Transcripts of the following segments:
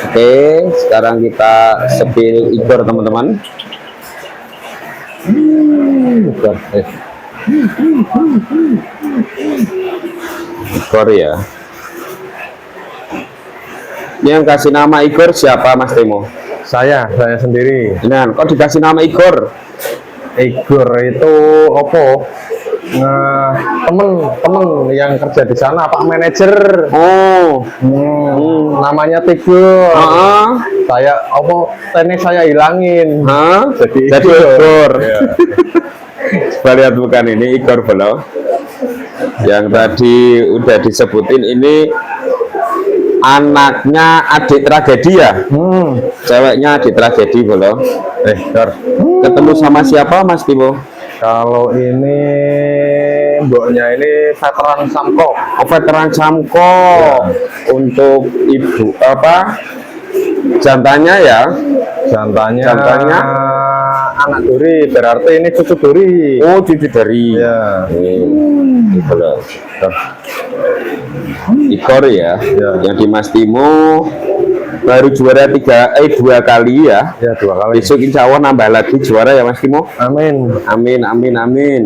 Oke, sekarang kita sepil Igor teman-teman. Igor, Igor ya. Ini yang kasih nama Igor siapa Mas Timo? Saya sendiri. Nah, kok dikasih nama Igor? Igor itu opo? Temen yang kerja di sana, Pak Manajer. Oh, Namanya Tigor. ah, Saya opo? Ini saya hilangin. hah? Jadi Igor. Ya. Coba lihat bukan ini Igor Bolo. Yang tadi udah disebutin ini anaknya adik tragedi ya? Ceweknya adik tragedi Bolo. Igor. Ketemu sama siapa Mas Timo? Kalau ini mboknya ini veteran Samko. Oh, veteran Samko. Untuk ibu apa? Jantannya ya? Jantannya anak duri, berarti ini cucu duri. Oh, cucu dari. Ya. Gitu loh. Igor ya, yang di Mas Timo baru juara 2 kali ya. Ya, 2 kali. Besok insya Allah nambah lagi juara ya Mas Timo. Amin. Amin, amin, amin.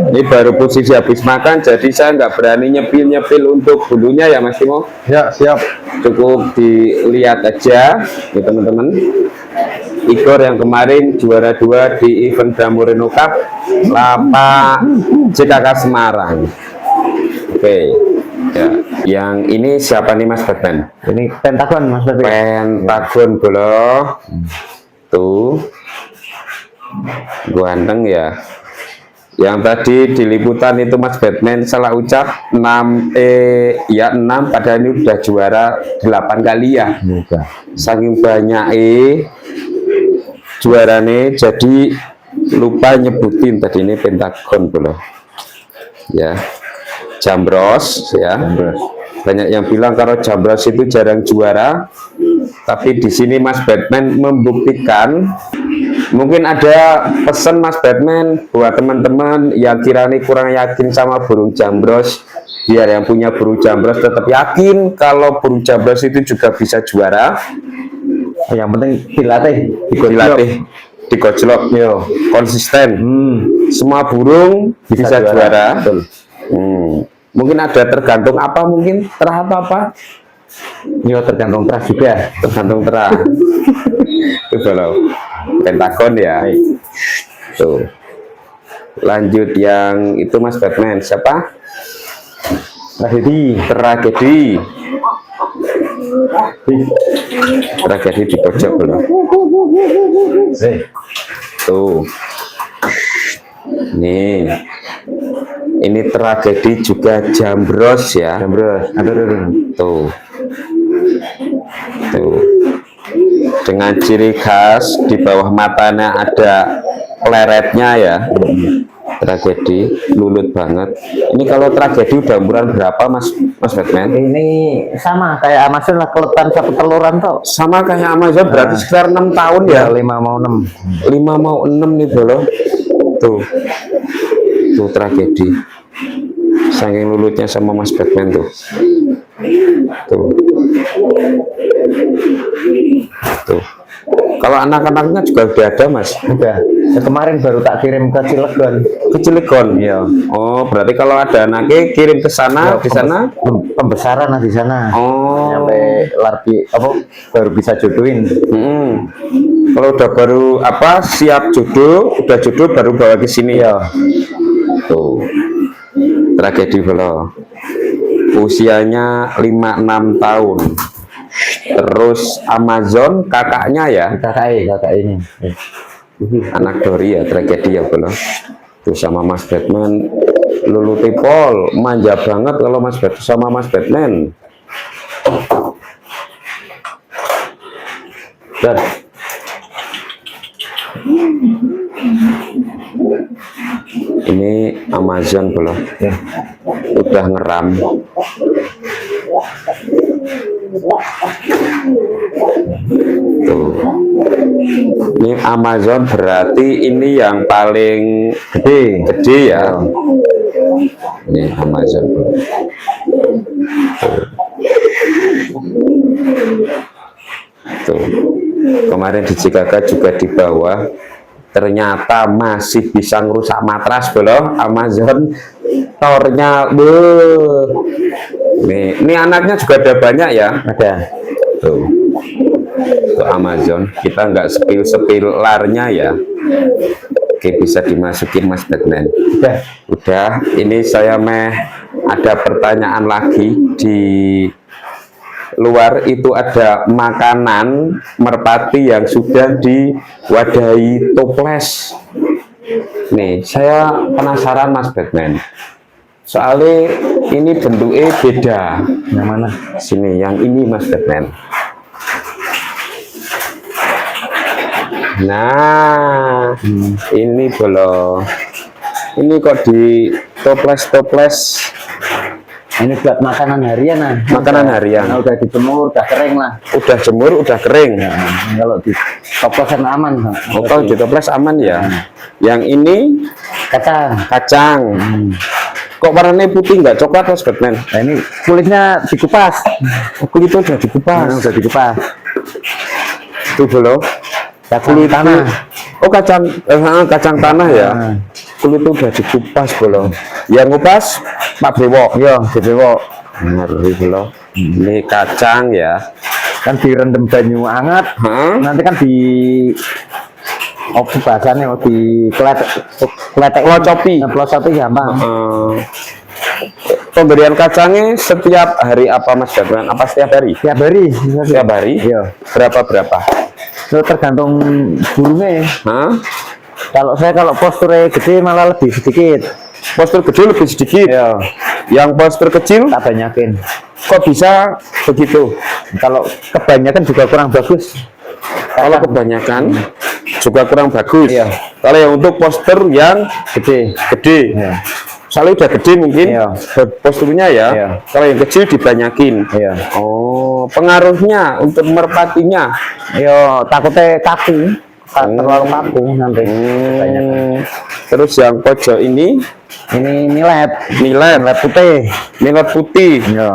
Ini baru posisi habis makan, jadi saya nggak berani nyepil untuk bulunya ya Mas Timo. Ya, siap. Cukup dilihat aja ya teman-teman. Igor yang kemarin juara 2 di event Bramoreno Cup Lapak CKK Semarang. Oke. Ya, yang ini siapa nih Mas Batman? Ini Pentagon Mas Bapak. Pentagon Bolo. Tuh. Ganteng ya. Yang tadi di liputan itu Mas Batman salah ucap 6 padahal ini udah juara 8 kali ya. Saking banyak juara nih jadi lupa nyebutin tadi ini Pentagon Bolo. Ya. Jambros ya. Banyak yang bilang kalau Jambros itu jarang juara, tapi di sini Mas Batman membuktikan. Mungkin ada pesan Mas Batman buat teman-teman yang kiranya kurang yakin sama burung Jambros, biar yang punya burung Jambros tetap yakin kalau burung Jambros itu juga bisa juara. Yang penting dilatih, digojlok, konsisten. Semua burung bisa juara. Mungkin ada tergantung apa, mungkin terah apa? Ya tergantung terah juga. Tergantung terah. Itu kalau Pentagon ya. Tuh. Lanjut yang itu Mas Batman siapa? Tragedi di pojok belum. Tuh. Nih. Ini tragedi juga Jambros ya. Tuh. Dengan ciri khas di bawah matanya ada pleretnya ya. Tragedi lulut banget. Ini kalau tragedi udah umuran berapa Mas Batman? Ini sama kayak Amazon lah, keletan satu teluran tuh. Sama kayak Amazon berarti sekitar 6 tahun ya. 5 mau 6. 5 mau 6 nih Bolo. Tuh tragedi. Saking lulutnya sama Mas Batman tuh. Kalau anak-anaknya juga udah ada Mas. Udah. Kemarin baru tak kirim ke Cilegon. Ya. Oh, berarti kalau ada anaknya kirim ke sana, di sana pembesaran lah di sana. Oh. Sampai baru bisa jodohin. Kalau udah baru siap jodoh, udah jodoh baru bawa ke sini ya. Tuh. Tragedi Bolo. Usianya 5-6 tahun. Terus Amazon kakaknya ya. Kakak ini. Anak Dori ya, tragedi ya Bolo. Terus sama Mas Batman lulu tipol, manja banget kalau sama Mas Batman. Dan ini Amazon Bolo. Udah ngeram. Tuh. Ini Amazon berarti ini yang paling gede ya. Ini Amazon. Tuh. Kemarin di Jakarta juga di bawah, ternyata masih bisa ngerusak matras belum Amazon tornya. Ini anaknya juga ada banyak ya. Ada. Tuh Amazon, kita nggak sepil larnya ya. Oke, bisa dimasukin Mas Batman. Udah. Ini saya ada pertanyaan lagi. Di luar itu ada makanan merpati yang sudah diwadahi toples. Nih, saya penasaran Mas Batman. Soalnya ini bentuknya beda. Yang mana? Sini, yang ini Mas Batman. Nah, ini belum. Ini kok di toples. Ini buat makanan harian nah. Makanan harian. Nah, udah dijemur, udah kering lah. Udah jemur, udah kering. Nah, kalau di toples kan aman. Oh, kalau di toples aman ya. Yang ini kacang. Kok warnanya putih nggak coklat Mas Batman? Nah, ini kulitnya dikupas. Oh, kulitnya udah dikupas. Udah dikupas. Tuh belum. Kulit tanah. Oh, kacang tanah ya. Kulit itu udah dikupas belum? Yang ngupas Pak Brewo. Iya, Brewo. Belum. Ini kacang ya. Kan direndam banyu hangat. Nanti kan di bahasanya di kletek Pelocopi. Pelocopi gampang. Pemberian kacangnya setiap hari apa Mas Batman? Apa setiap hari? Tiap hari. Setiap hari? Iya. Berapa? Itu tergantung burungnya. Kalau posturnya gede malah lebih sedikit. Postur gede lebih sedikit. Iya. Yang postur kecil tak banyakin. Kok bisa begitu? Kalau kebanyakan juga kurang bagus. Kalau kebanyakan juga kurang bagus. Iya. Kalau yang untuk postur yang gede. Iya. Soalnya udah gede mungkin posturnya ya. Iya. Kalau yang kecil dibanyakin. Iya. Oh, pengaruhnya untuk merpatinya? Yo, takutnya kaku. Terlalu kaku nanti. Terus yang pojok ini milet putih. Milet putih. Iya.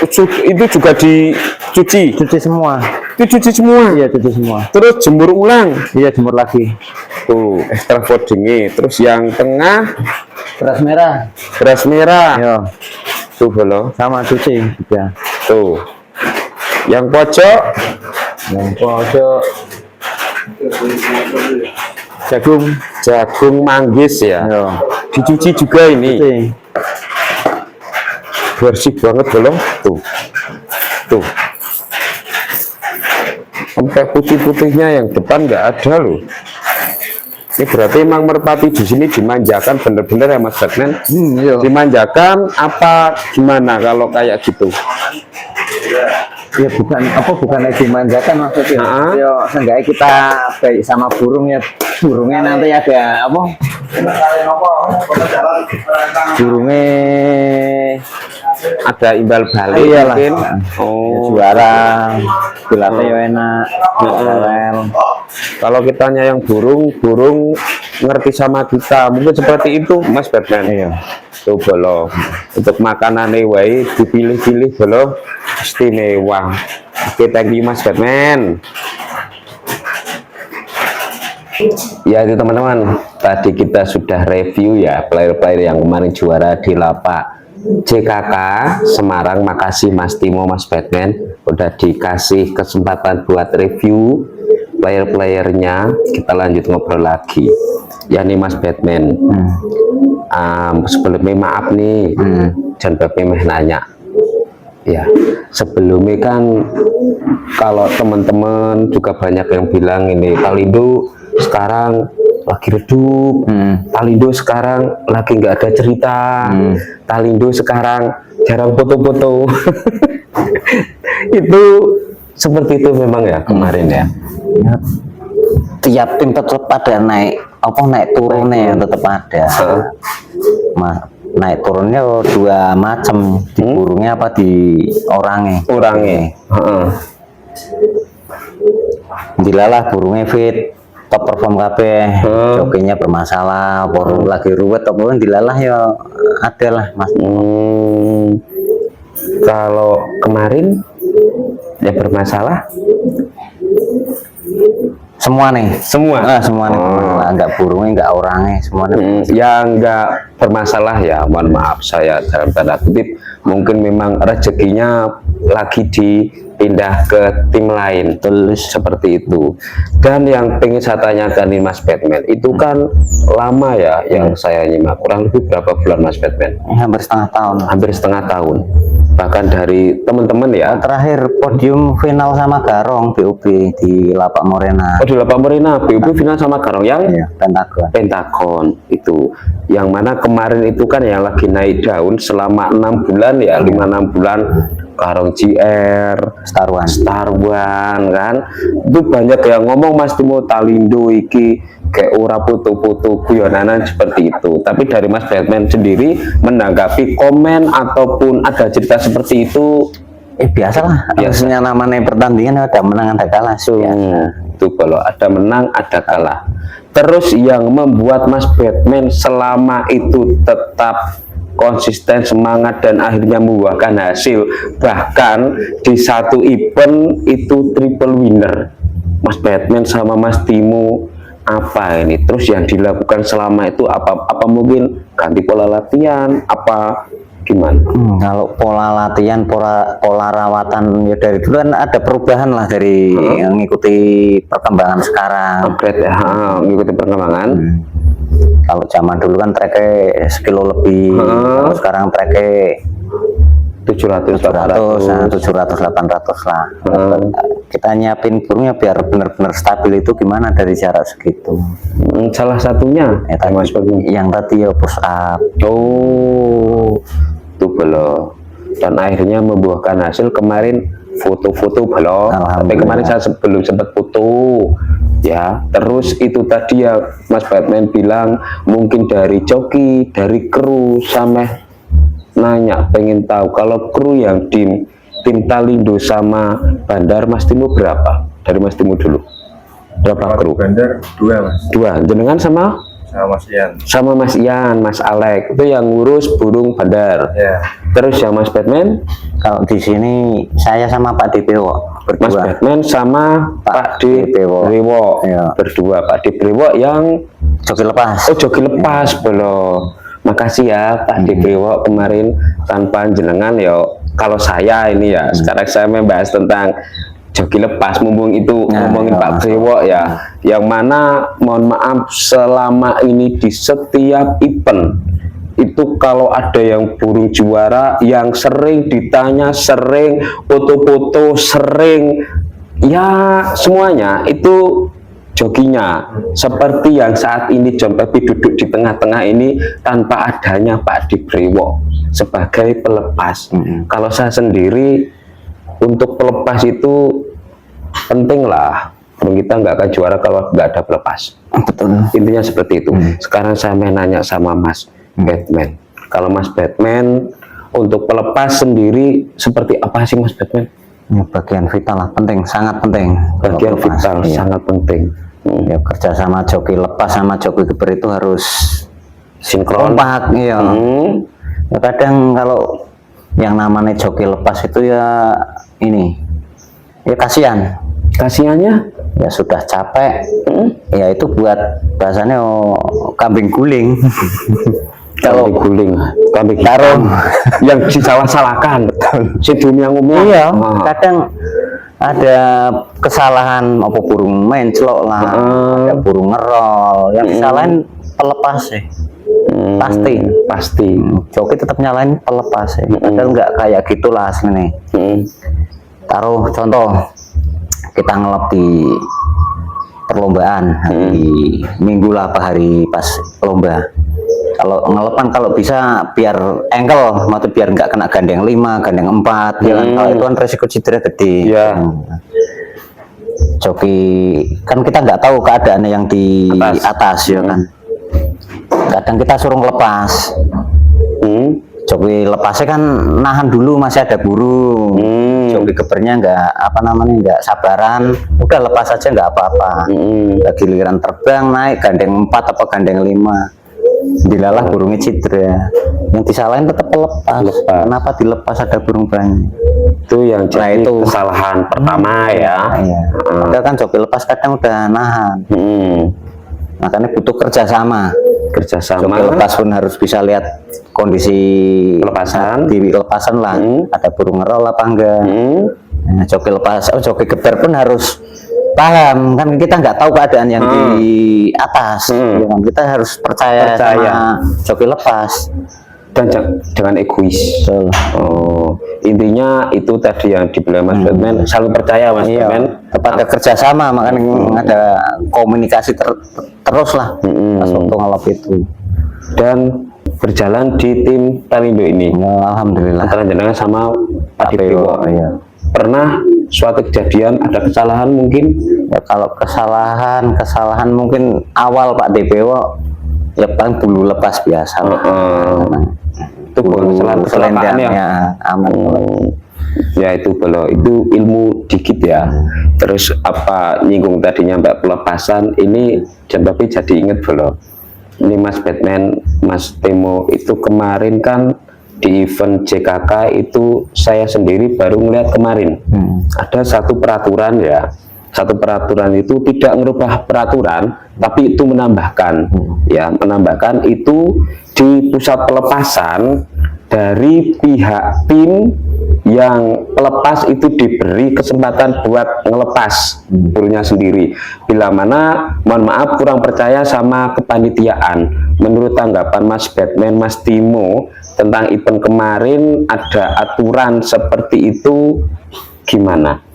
Itu juga dicuci. Cuci semua. Itu cuci semua. Iya, cuci semua. Terus jemur ulang. Iya, jemur lagi. Tuh, extra foldingnya. Terus yang tengah beras merah. Iya. Tuh belum. Sama cuci juga. Tuh. Yang pojok jagung manggis ya. Iya. Dicuci juga ini. Cuci. Bersih banget belum? Tuh. Sampai putih-putihnya yang depan nggak ada loh. Ini berarti emang merpati di sini dimanjakan bener-bener ya Mas Batman? Iya. Dimanjakan apa gimana kalau kayak gitu? Ya bukan dimanjakan maksudnya. Ya seenggaknya kita baik sama burungnya. Burungnya nanti ada apa? Burungnya ada imbal balik mungkin. Oh, juara. Bilatnya ya enak. Kalau kita yang burung ngerti sama kita, mungkin seperti itu Mas Batman. Iya. Tuh belum. Untuk makanan wae dipilih-pilih belum istimewa. Oke, thank you Mas Batman. Ya itu teman-teman, tadi kita sudah review ya player-player yang kemarin juara di lapak JKK Semarang. Makasih Mas Timo, Mas Batman udah dikasih kesempatan buat review player-playernya. Kita lanjut ngobrol lagi ya nih Mas Batman. Sebelumnya maaf nih, John Babe nanya ya, sebelumnya kan kalau teman-teman juga banyak yang bilang ini Talindo sekarang lagi redup, Talindo sekarang lagi nggak ada cerita, Talindo sekarang jarang foto-foto. Itu seperti itu memang ya kemarin ya. Tiap tim tetap ada naik turunnya tetap ada. Naik turunnya dua macam, di burungnya apa di orangnya. Dilalah burungnya fit, top perform kabeh, jokinya bermasalah, lagi ruwet apa dilalah ya ada lah Mas. Kalau kemarin ya bermasalah Semua nih. Semua. Semua nih. Enggak burungnya, enggak orangnya, semua nih. Yang enggak bermasalah ya, mohon maaf saya dalam tanda kutip, mungkin memang rezekinya lagi dipindah ke tim lain, tulis seperti itu. Dan yang pengen saya tanyakan nih Mas Batman, itu kan lama ya yang saya nyimak, kurang lebih berapa bulan Mas Batman? Hampir setengah tahun. Hampir setengah tahun. Bahkan dari teman-teman ya. Terakhir podium final sama Garong BUB di Lapak Morena. Oh, di Lapak Morena, BUB final sama Garong yang Pentagon. Pentagon itu. Yang mana kemarin itu kan yang lagi naik daun selama 6 bulan ya, 5-6 bulan. Garong GR, Star One kan. Itu banyak yang ngomong Mas Timo Talindo iki kayak ora foto-foto guyonanan seperti itu. Tapi dari Mas Batman sendiri menanggapi komen ataupun ada cerita seperti itu, Biasalah. Biasanya namanya pertandingan ada menang ada kalah. Itu kalau ada menang ada kalah. Terus yang membuat Mas Batman selama itu tetap konsisten, semangat, dan akhirnya membuahkan hasil, bahkan di satu event itu triple winner Mas Batman sama Mas Timo, apa ini? Terus yang dilakukan selama itu apa mungkin ganti pola latihan, apa gimana? Kalau pola latihan, pola rawatan ya dari dulu kan ada perubahan lah dari yang ngikuti perkembangan sekarang. Upgrade ya, ngikuti perkembangan. Kalau zaman dulu kan treknya sekilo lebih, kalau sekarang treknya 700, 800 lah. Kita nyiapin burungnya biar benar-benar stabil itu gimana dari jarak segitu. Salah satunya yang tadi ya push up. Oh, itu belum. Dan akhirnya membuahkan hasil kemarin foto-foto belum. Tapi kemarin saya belum sempat foto. Ya, terus itu tadi ya Mas Batman bilang mungkin dari joki, dari kru, sama nanya pengen tahu kalau kru yang tim Talindo sama Bandar Mas Timo berapa? Dari Mas Timo dulu. Berapa kru? Bandar 2 Mas. 2. Jenengan sama Mas Ian. Sama Mas Ian, Mas Alek itu yang ngurus burung Bandar. Ya. Terus yang Mas Batman? Kalau di sini saya sama Pak DPO berdua. Mas Batman sama Pak DPO berdua. Pak DPO yang joki lepas. Oh, joki lepas belum. Makasih ya Pak DPO kemarin, tanpa jenengan ya. Kalau saya ini ya sekarang saya membahas tentang joki lepas, mumpung itu ngomongin Pak Brewo ya, yang mana mohon maaf selama ini di setiap event itu kalau ada yang burung juara yang sering ditanya, sering foto-foto, sering ya semuanya itu jokinya. Seperti yang saat ini John Pepi duduk di tengah-tengah ini tanpa adanya Pak Brewo sebagai pelepas. Kalau saya sendiri untuk pelepas itu penting lah, kita nggak akan juara kalau nggak ada pelepas. Betul. Intinya seperti itu. Sekarang saya mau nanya sama Mas Batman, kalau Mas Batman untuk pelepas sendiri seperti apa sih Mas Batman? Ya, bagian vital lah, penting, sangat penting. Bagian vital sangat penting. Ya, kerja sama joki lepas sama joki keeper itu harus sinkron. Kompak, iya. Ya, kadang kalau yang namanya joki lepas itu ya ini, ya kasihannya ya sudah capek, ya itu buat bahasanya kambing guling. Kalau kambing tarung yang disalah-salahkan, si dunia umum. Iya, kadang ada kesalahan apa burung menclok lah, ada burung ngerol, yang disalahin pelepas sih. Pasti. Joki tetap nyalain pelepas sih. Padahal nggak kayak gitulah aslinya. Taruh contoh, kita ngelap di perlombaan hari Minggu lah, apa hari pas lomba. Kalau ngelepan kalau bisa biar engkel, maksud biar nggak kena gandeng 5, gandeng 4, ya kan? Kalau itu kan resiko cedera gede. Joki kan kita nggak tahu keadaannya yang di atas ya kan. Kadang kita suruh ngelepas. Joki lepasnya kan nahan dulu, masih ada burung. Joki kebernya nggak sabaran, udah lepas aja nggak apa-apa. Giliran terbang naik gandeng 4 apa gandeng 5. dilalah burungnya cedera, yang disalahin tetap lepas. Kenapa dilepas ada burung banyak? Itu yang Nah, jadi itu kesalahan pertama ya. Iya. Padahal kan joki lepas kadang udah nahan. Makanya butuh kerjasama. Joki lepas pun harus bisa lihat kondisi Pelepasan. di lepasan lah. Ada burung ngerol apa enggak. Nah, joki lepas, joki geber pun harus paham, kan kita nggak tahu keadaan yang di atas. Ya kan? Kita harus percaya sama joki lepas. Dan jangan egois. Betul. Oh, intinya itu tadi yang dibilang Mas Batman, saling percaya Mas Batman. Kepada kerjasama, makanya ada komunikasi terus lah pas waktu ngelop itu. Dan berjalan di tim Talindo ini. Ya, alhamdulillah. Antara jenengan sama Pak Dewo. Iya. Pernah suatu kejadian ada kesalahan mungkin? Ya kalau kesalahan mungkin awal Pak Dewo ya paling bulu lepas biasa. Itu kesalahan ya aman. Ya itu kalau itu ilmu dikit ya. Terus apa nyinggung tadinya Mbak pelepasan ini tapi jadi inget belum? Ini Mas Batman, Mas Temo itu kemarin kan di event JKK itu saya sendiri baru melihat kemarin ada satu peraturan ya. Satu peraturan itu tidak merubah peraturan, tapi itu menambahkan ya, menambahkan itu di pusat pelepasan dari pihak tim yang pelepas itu diberi kesempatan buat ngelepas burungnya sendiri. Bila mana, mohon maaf, kurang percaya sama kepanitiaan. Menurut tanggapan Mas Batman, Mas Timo tentang event kemarin ada aturan seperti itu gimana?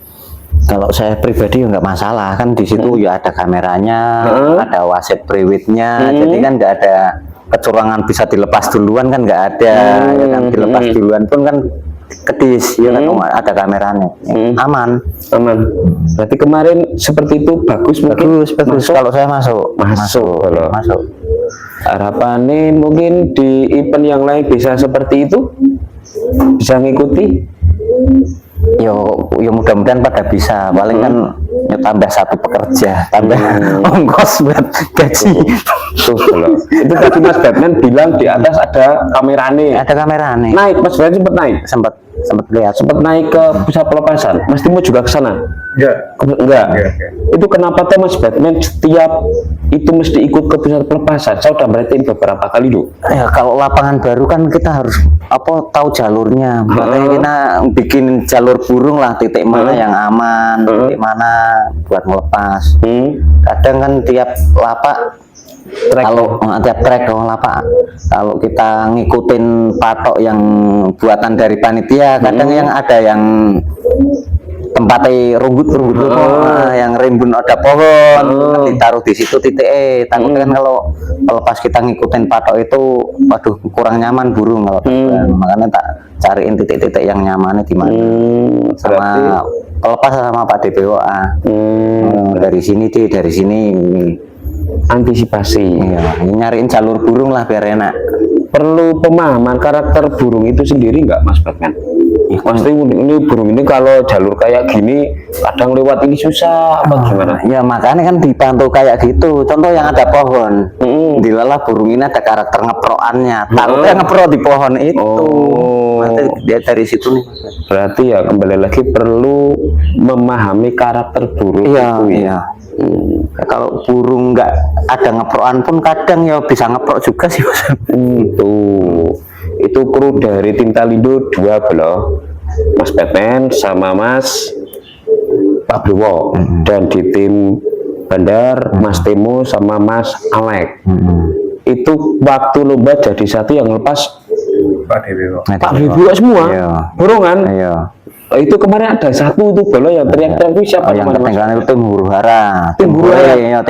Kalau saya pribadi ya nggak masalah, kan di situ ya ada kameranya, ada wasit priwitnya, jadi kan nggak ada kecurangan bisa dilepas duluan kan nggak ada, ya kan dilepas duluan pun kan kedis, ya kan ada kameranya, aman. Berarti kemarin seperti itu bagus bagus. Kalau saya masuk. Harapannya mungkin di event yang lain bisa seperti itu, bisa ngikuti. Yo mudah-mudahan pada bisa, paling kan ya tambah satu pekerja, tambah ongkos buat gaji. Itu tadi Mas Batman bilang di atas ada kamerane. Ada kamerane. Naik, Mas Batman sempat naik. Sempat lihat. Sempat naik ke pusat pelepasan. Mas Timo juga ke sana? Enggak. Itu kenapa tuh Mas Batman setiap itu mesti ikut ke pusat pelepasan? Saya udah merhatiin beberapa kali loh. Ya kalau lapangan baru kan kita harus tahu jalurnya. Makanya kita bikin jalur burung lah, titik mana yang aman, titik mana buat melepas. Kadang kan tiap lapak kalau tiap trek lapak, kalau kita ngikutin patok yang buatan dari panitia, kadang yang ada yang tempatnya rumput yang rimbun ada pohon, ditaruh di situ titik takutnya kan kalau lepas kita ngikutin patok itu, waduh kurang nyaman burung kalau makanya tak cariin titik-titik yang nyamannya di mana. Sama pelepas sama Pak DPWA. Dari sini dari sini. Antisipasi. Iya, nyariin jalur burung lah biar enak. Perlu pemahaman karakter burung itu sendiri nggak Mas Batman? Pasti ini burung ini kalau jalur kayak gini kadang lewat ini susah apa gimana? Ya makanya kan dibantu kayak gitu. Contoh yang ada pohon, dilalah burung ini ada karakter ngeproannya. Takutnya ngepro di pohon itu. Nanti dia dari situ nih. Berarti ya kembali lagi perlu memahami karakter burung itu ya. Kalau burung nggak ada ngeproan pun kadang ya bisa ngeprok juga sih Mas. Itu kru dari tim Talindo 2 belum, Mas Batman sama Mas Pak Dewo, dan di tim Bandar Mas Temo sama Mas Alek. Itu waktu lomba jadi satu yang lepas Pak Dewo semua burungan. Itu kemarin ada satu itu belo yang teriak-teriak itu siapa yang ketinggalan itu tim huru hara. Tim hurenya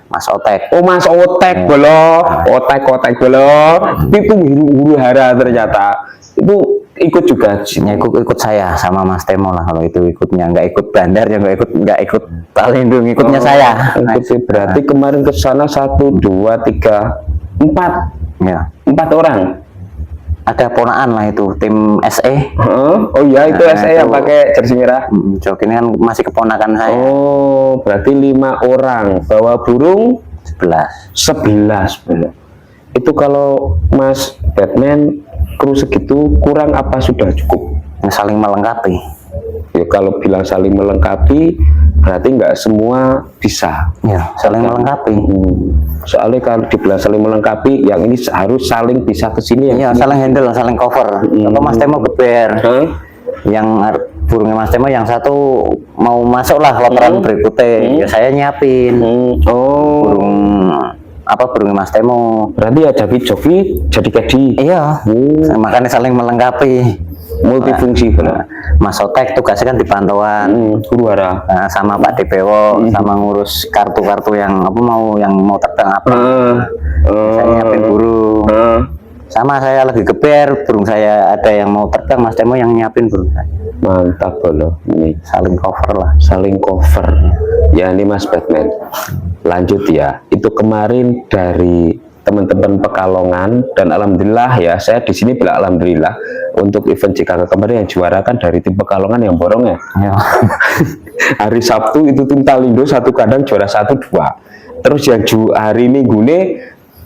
Mas Otek. Oh Mas Otek belo, Otek belo. Itu huru hara ternyata. Itu ikut juga. Ikut saya sama Mas Temo lah kalau itu ikutnya, nggak ikut Bandar ya nggak ikut Talindo, ikutnya saya. Berarti kemarin ke sana 1, 2, 3, 4. Ya. 4 orang. Ada ponaan lah itu tim SE. Oh iya itu SE yang pakai jersey merah. Jok ini kan masih keponakan saya. Oh berarti 5 orang bawa burung 11. itu kalau Mas Batman kru segitu kurang apa sudah cukup? Saling melengkapi. Ya kalau bilang saling melengkapi berarti nggak semua bisa. Ya, saling melengkapi. Soalnya kalau dibilang saling melengkapi, yang ini harus saling bisa ke sini. Iya, saling handle, saling cover. Contoh Mas Temo geber. Yang burungnya Mas Temo yang satu mau masuk lah loteran berikutnya, ya saya nyiapin. Burung burungnya Mas Temo. Berarti ya joki jadi kedi. Iya. Makanya saling melengkapi. Multifungsi benar. Mas Otek tugasnya kan di pantauan. Huru-hara. Nah, sama Pak Depewo sama ngurus kartu-kartu yang mau terbang apa. Saya nyiapin burung. Sama saya lagi geber, burung saya ada yang mau terbang, Mas Temo yang nyiapin burung saya. Mantap loh, ini Saling cover lah. saling cover. Ya ini Mas Batman. Lanjut ya. Itu kemarin dari teman-teman Pekalongan dan alhamdulillah ya, saya di sini bilang alhamdulillah untuk event JKK kemarin yang juara kan dari tim Pekalongan yang borong ya. Hari Sabtu itu tim Talindo satu kandang juara 1-2. Terus yang hari Minggu nih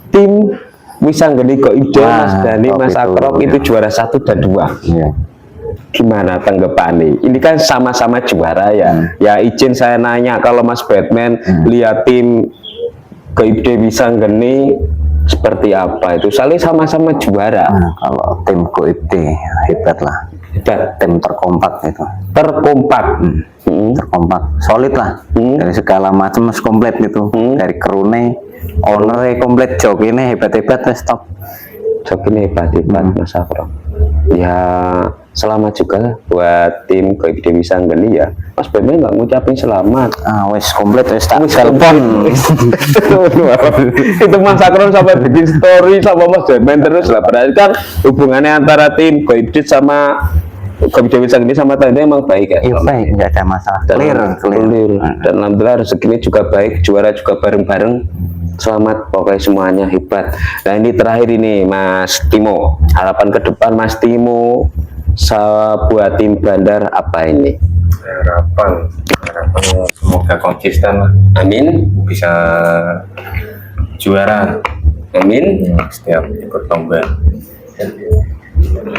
tim Wisanggeni Goibda Mas Dani Mas Akrok itu juara 1 dan 2. Gimana tanggapannya? Ini kan sama-sama juara ya. Ya izin saya nanya, kalau Mas Batman lihat tim Goibda Wisanggeni seperti apa itu? Soalnya sama-sama juara. Kalau tim Goibda hebat lah. Hebat. Tim terkompak itu. Terkompak. Terkompak, solid lah. Dari segala macam mas komplit gitu. Dari kerune, owner komplit, jokinya hebat-hebat, stop. Jokinya hebat-hebat Mas Akrok. Ya selamat juga buat tim Goibda Wisanggeni ya. Mas Batman nggak ngucapin selamat. Wes komplit, wes tak telepon. Itu Mas Akrok sampai bikin story sama Mas Batman terus lah. Berarti kan hubungannya antara tim Goibda sama Goibda Wisanggeni sama Talindo emang baik ya? Iya baik, nggak ada masalah. Clear. Dan alhamdulillah rezekinya juga baik, juara juga bareng-bareng. Selamat pokoknya semuanya hebat. Nah ini terakhir ini Mas Timo, harapan ke depan Mas Timo buat tim Bandar apa ini? Harapan semoga konsisten lah. Amin. Bisa juara. Amin. Setiap ikut lomba.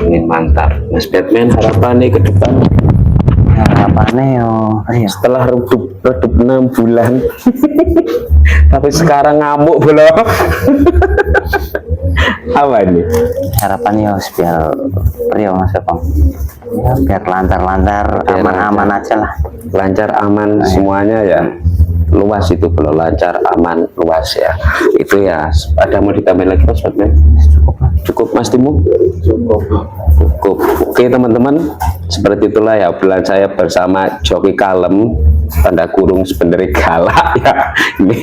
Ini mantap. Mas Batman harapan nih ke depan? Harapannya Setelah redup 6 bulan tapi sekarang ngamuk belum. Apa ini? harapannya biar Mas Bang. Ya, biar lancar-lancar, aman-aman aja lah. Lancar aman semuanya ya. Luas itu belum lancar aman luas ya. Itu ya. Ada mau ditambahin lagi Mas Batman? Cukup Mas Timo? Cukup. Oke teman-teman, seperti itulah ya obrolan saya bersama joki kalem tanda kurung sebenarnya galak ya. Ini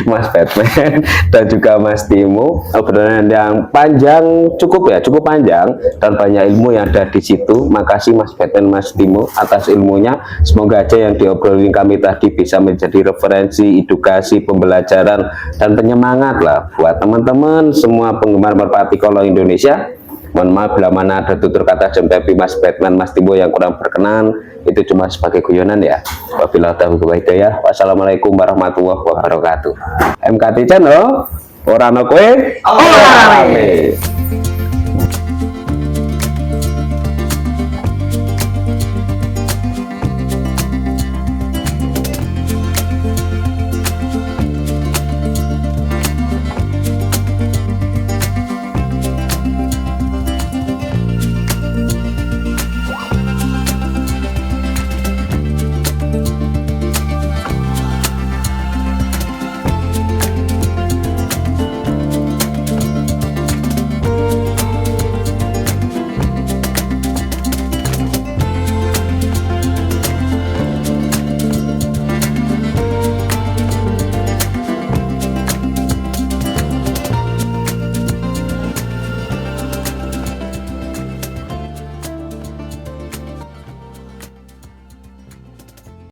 Mas Batman dan juga Mas Timo, obrolan yang panjang, cukup panjang dan banyak ilmu yang ada di situ. Makasih Mas Batman, Mas Timo atas ilmunya. Semoga aja yang diobrolin kami tadi bisa menjadi referensi, edukasi, pembelajaran dan penyemangat lah buat teman-teman semua penggemar merpati kolong Indonesia. Mohon maaf bila mana ada tutur kata jempepi Mas Batman, Mas Timo yang kurang berkenan, itu cuma sebagai guyonan ya. Wabillahi taufiq wal hidayah. Wassalamualaikum warahmatullahi wabarakatuh. MKT Channel, ora ana kowe, ora rame.